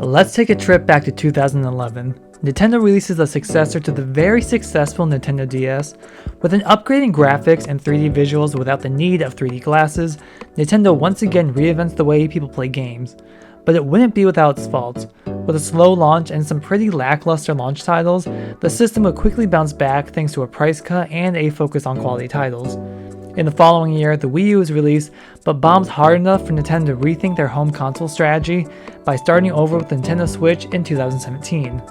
Let's take a trip back to 2011. Nintendo releases a successor to the very successful Nintendo DS. With an upgrade in graphics and 3D visuals without the need of 3D glasses, Nintendo once again reinvents the way people play games. But it wouldn't be without its faults. With a slow launch and some pretty lackluster launch titles, the system would quickly bounce back thanks to a price cut and a focus on quality titles. In the following year, the Wii U was released, but bombed hard enough for Nintendo to rethink their home console strategy by starting over with the Nintendo Switch in 2017.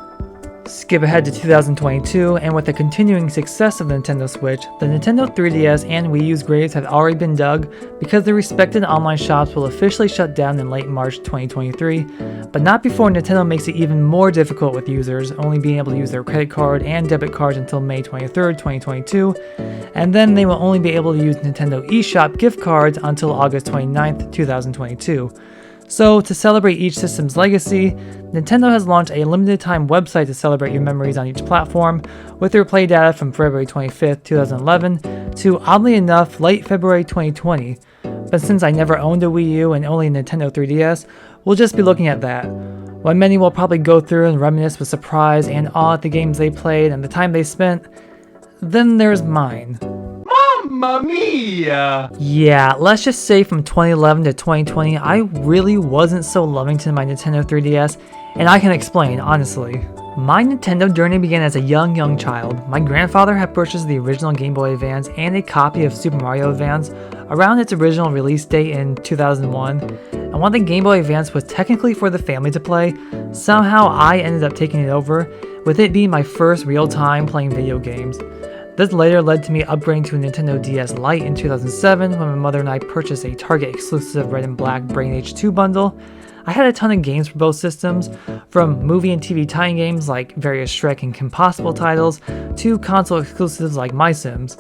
Skip ahead to 2022, and with the continuing success of the Nintendo Switch, the Nintendo 3DS and Wii U's graves have already been dug because the respected online shops will officially shut down in late March 2023, but not before Nintendo makes it even more difficult with users, only being able to use their credit card and debit cards until May 23, 2022, and then they will only be able to use Nintendo eShop gift cards until August 29, 2022. So, to celebrate each system's legacy, Nintendo has launched a limited-time website to celebrate your memories on each platform, with their play data from February 25, 2011 to, oddly enough, late February 2020. But since I never owned a Wii U and only a Nintendo 3DS, we'll just be looking at that. While many will probably go through and reminisce with surprise and awe at the games they played and the time they spent, then there's mine. Mamma mia! Yeah, let's just say from 2011 to 2020, I really wasn't so loving to my Nintendo 3DS, and I can explain, honestly. My Nintendo journey began as a young child. My grandfather had purchased the original Game Boy Advance and a copy of Super Mario Advance around its original release date in 2001, and while the Game Boy Advance was technically for the family to play, somehow I ended up taking it over, with it being my first real time playing video games. This later led to me upgrading to a Nintendo DS Lite in 2007 when my mother and I purchased a Target exclusive Red and Black Brain Age 2 bundle. I had a ton of games for both systems, from movie and TV tie-in games like various Shrek and Kim Possible titles, to console exclusives like My Sims.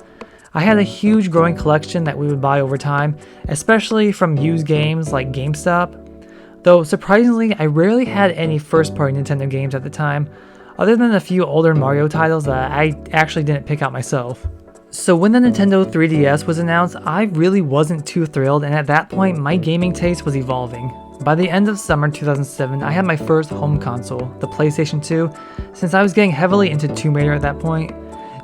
I had a huge growing collection that we would buy over time, especially from used games like GameStop. Though surprisingly, I rarely had any first-party Nintendo games at the time, other than a few older Mario titles that I actually didn't pick out myself. So when the Nintendo 3DS was announced, I really wasn't too thrilled, and at that point my gaming taste was evolving. By the end of summer 2007, I had my first home console, the PlayStation 2, since I was getting heavily into Tomb Raider at that point.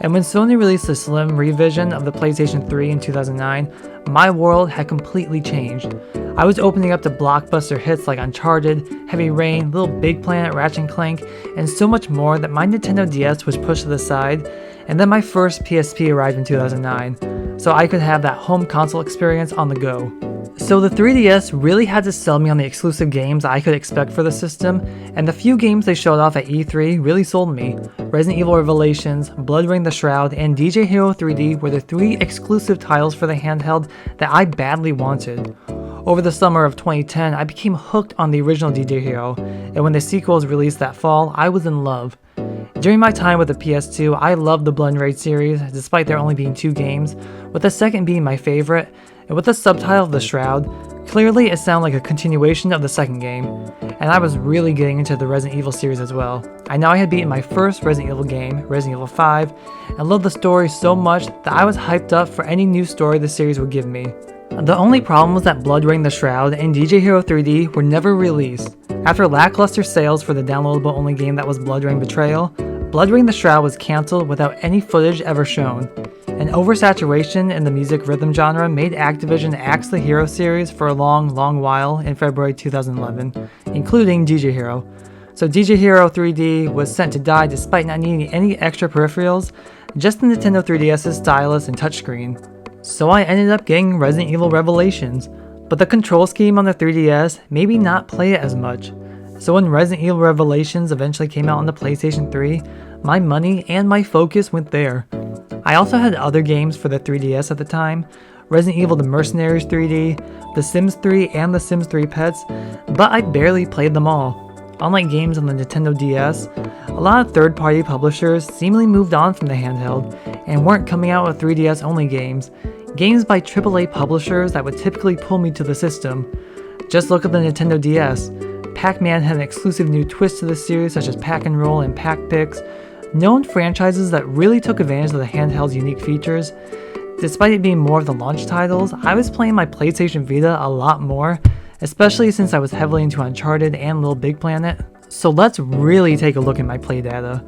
And when Sony released the slim revision of the PlayStation 3 in 2009, my world had completely changed. I was opening up to blockbuster hits like Uncharted, Heavy Rain, Little Big Planet, Ratchet & Clank, and so much more that my Nintendo DS was pushed to the side, and then my first PSP arrived in 2009, so I could have that home console experience on the go. So the 3DS really had to sell me on the exclusive games I could expect for the system, and the few games they showed off at E3 really sold me. Resident Evil Revelations, BloodRayne the Shroud, and DJ Hero 3D were the 3 exclusive titles for the handheld that I badly wanted. Over the summer of 2010, I became hooked on the original DJ Hero, and when the sequels released that fall, I was in love. During my time with the PS2, I loved the BloodRayne series, despite there only being 2 games, with the second being my favorite, and with the subtitle of The Shroud, clearly it sounded like a continuation of the second game, and I was really getting into the Resident Evil series as well. I know I had beaten my first Resident Evil game, Resident Evil 5, and loved the story so much that I was hyped up for any new story the series would give me. The only problem was that BloodRayne the Shroud and DJ Hero 3D were never released. After lackluster sales for the downloadable only game that was BloodRayne Betrayal, BloodRayne the Shroud was cancelled without any footage ever shown. An oversaturation in the music rhythm genre made Activision axe the Hero series for a long while in February 2011, including DJ Hero. So DJ Hero 3D was sent to die despite not needing any extra peripherals, just the Nintendo 3DS's stylus and touchscreen. So I ended up getting Resident Evil Revelations, but the control scheme on the 3DS made me not play it as much. So when Resident Evil Revelations eventually came out on the PlayStation 3, my money and my focus went there. I also had other games for the 3DS at the time, Resident Evil The Mercenaries 3D, The Sims 3, and The Sims 3 Pets, but I barely played them all. Unlike games on the Nintendo DS, a lot of third-party publishers seemingly moved on from the handheld and weren't coming out with 3DS-only games by AAA publishers that would typically pull me to the system. Just look at the Nintendo DS. Pac-Man had an exclusive new twist to the series such as Pack-and-Roll and Pac-Pix, known franchises that really took advantage of the handheld's unique features. Despite it being more of the launch titles, I was playing my PlayStation Vita a lot more, especially since I was heavily into Uncharted and Little Big Planet. So let's really take a look at my play data.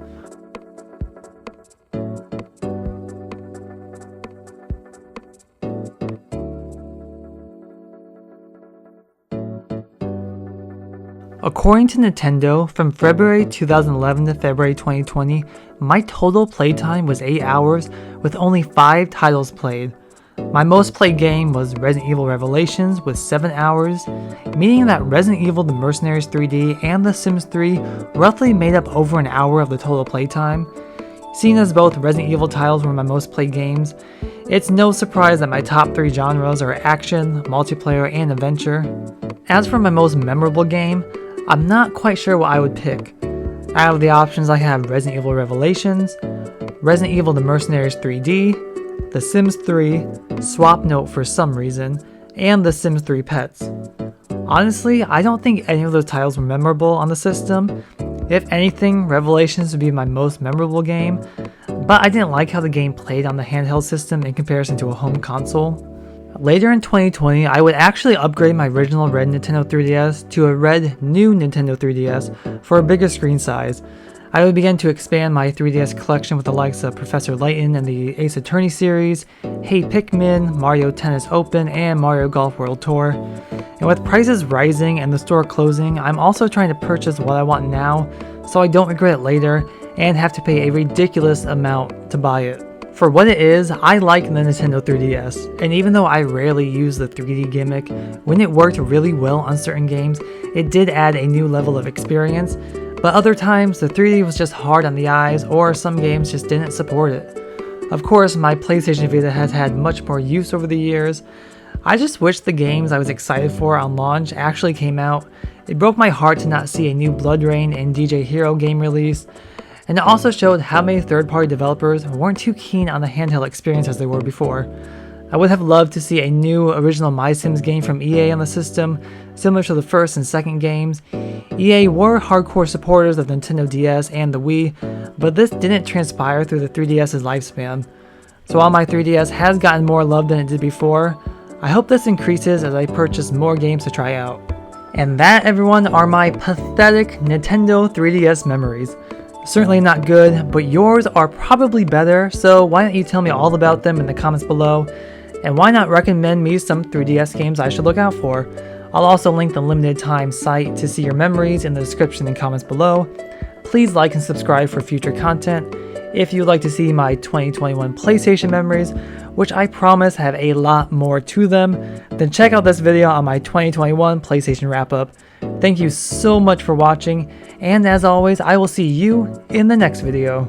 According to Nintendo, from February 2011 to February 2020, my total playtime was 8 hours with only 5 titles played. My most played game was Resident Evil Revelations with 7 hours, meaning that Resident Evil The Mercenaries 3D and The Sims 3 roughly made up over an hour of the total playtime. Seeing as both Resident Evil titles were my most played games, it's no surprise that my top 3 genres are action, multiplayer, and adventure. As for my most memorable game, I'm not quite sure what I would pick. Out of the options I have Resident Evil Revelations, Resident Evil The Mercenaries 3D, The Sims 3, Swapnote for some reason, and The Sims 3 Pets. Honestly, I don't think any of those titles were memorable on the system. If anything, Revelations would be my most memorable game, but I didn't like how the game played on the handheld system in comparison to a home console. Later in 2020, I would actually upgrade my original red Nintendo 3DS to a red new Nintendo 3DS for a bigger screen size. I would begin to expand my 3DS collection with the likes of Professor Layton and the Ace Attorney series, Hey Pikmin, Mario Tennis Open, and Mario Golf World Tour. And with prices rising and the store closing, I'm also trying to purchase what I want now so I don't regret it later and have to pay a ridiculous amount to buy it. For what it is, I like the Nintendo 3DS, and even though I rarely use the 3D gimmick, when it worked really well on certain games, it did add a new level of experience, but other times the 3D was just hard on the eyes or some games just didn't support it. Of course, my PlayStation Vita has had much more use over the years. I just wish the games I was excited for on launch actually came out. It broke my heart to not see a new Blood Rain and DJ Hero game release. And it also showed how many third-party developers weren't too keen on the handheld experience as they were before. I would have loved to see a new original My Sims game from EA on the system, similar to the first and second games. EA were hardcore supporters of Nintendo DS and the Wii, but this didn't transpire through the 3DS's lifespan. So while my 3DS has gotten more love than it did before, I hope this increases as I purchase more games to try out. And that, everyone, are my pathetic Nintendo 3DS memories. Certainly not good, but yours are probably better, so why don't you tell me all about them in the comments below, and why not recommend me some 3DS games I should look out for. I'll also link the limited time site to see your memories in the description and comments below. Please like and subscribe for future content. If you'd like to see my 2021 PlayStation memories, which I promise have a lot more to them, then check out this video on my 2021 PlayStation wrap-up. Thank you so much for watching, and as always, I will see you in the next video.